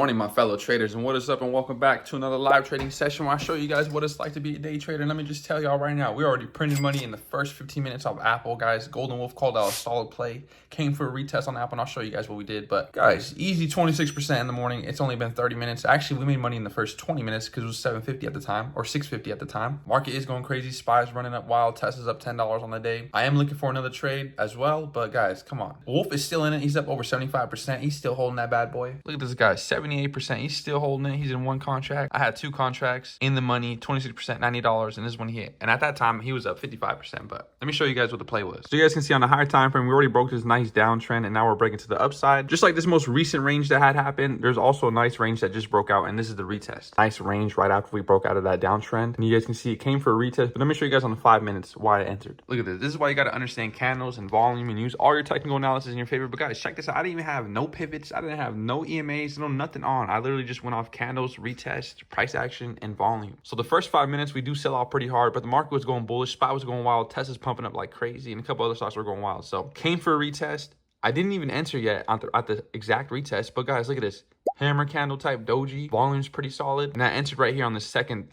Morning, my fellow traders, and what is up, and welcome back to another live trading session where I show you guys what it's like to be a day trader. And let me just tell y'all right now, we already printed money in the first 15 minutes of Apple, guys. Golden Wolf called out a solid play, came for a retest on Apple, and I'll show you guys what we did. But guys, easy 26% in the morning. It's only been 30 minutes. Actually, we made money in the first 20 minutes because it was 750 at the time, or 650 at the time. Market is going crazy. SPY's running up wild. Tesla's up $10 on the day. I am looking for another trade as well, but guys, come on. Wolf is still in it. He's up over 75%. He's still holding that bad boy. Look at this guy, 78%. He's still holding it. He's in one contract. I had two contracts in the money, 26%, $90, and this one he hit. And at that time, he was up 55%. But let me show you guys what the play was. So you guys can see on the higher time frame, we already broke this nice downtrend, and now we're breaking to the upside. Just like this most recent range that had happened, there's also a nice range that just broke out, and this is the retest. Nice range right after we broke out of that downtrend. And you guys can see it came for a retest, but let me show you guys on the 5 minutes why it entered. Look at this. This is why you got to understand candles and volume and use all your technical analysis in your favor. But guys, check this out. I didn't even have no pivots. I didn't have no EMAs, no nothing on. I literally just went off candles, retest, price action, and volume. So the first 5 minutes, we do sell out pretty hard, but the market was going bullish. SPY was going wild. Tesla's pumping up like crazy, and a couple other stocks were going wild. So came for a retest. I didn't even enter yet at the exact retest, but guys, look at this. Hammer candle type doji, volume's pretty solid, and I entered right here on the second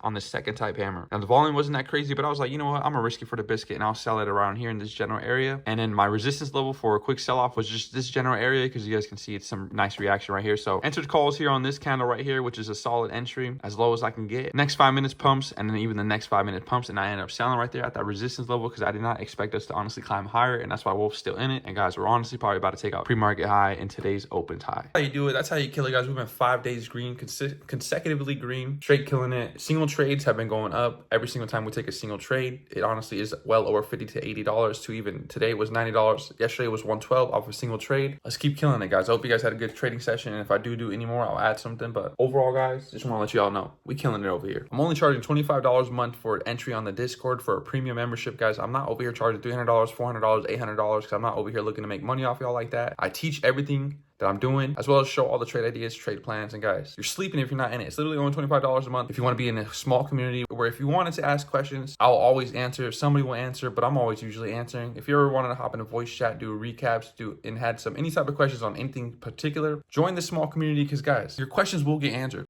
type hammer. Now the volume wasn't that crazy, but I was like, you know what, I'm gonna risk it for the biscuit, and I'll sell it around here in this general area. And then my resistance level for a quick sell-off was just this general area, because you guys can see it's some nice reaction right here. So entered calls here on this candle right here, which is a solid entry, as low as I can get. Next 5 minutes pumps, and then even the next 5 minute pumps, and I ended up selling right there at that resistance level because I did not expect us to honestly climb higher, and that's why Wolf's still in it. And guys, we're honestly probably about to take out pre-market high in today's open high. That's how you do it. That's how you kill it, guys. We've been 5 days green, consecutively green, straight killing it. Single trades have been going up every single time we take a single trade. It honestly is well over $50 to $80 to even today it was $90. Yesterday was $112 off a single trade. Let's keep killing it, guys. I hope you guys had a good trading session, and if I do any more, I'll add something. But overall, guys, just want to let you all know we killing it over here. I'm only charging $25 a month for an entry on the Discord for a premium membership, guys. I'm not over here charging $300, $400, $800 because I'm not over here looking to make money off y'all like that. I teach everything that I'm doing, as well as show all the trade ideas, trade plans. And guys, you're sleeping if you're not in it. It's literally only $25 a month if you want to be in a small community where if you wanted to ask questions, I'll always answer. Somebody will answer, but I'm always usually answering. If you ever wanted to hop in a voice chat, do recaps, and had any type of questions on anything particular, join the small community because guys, your questions will get answered.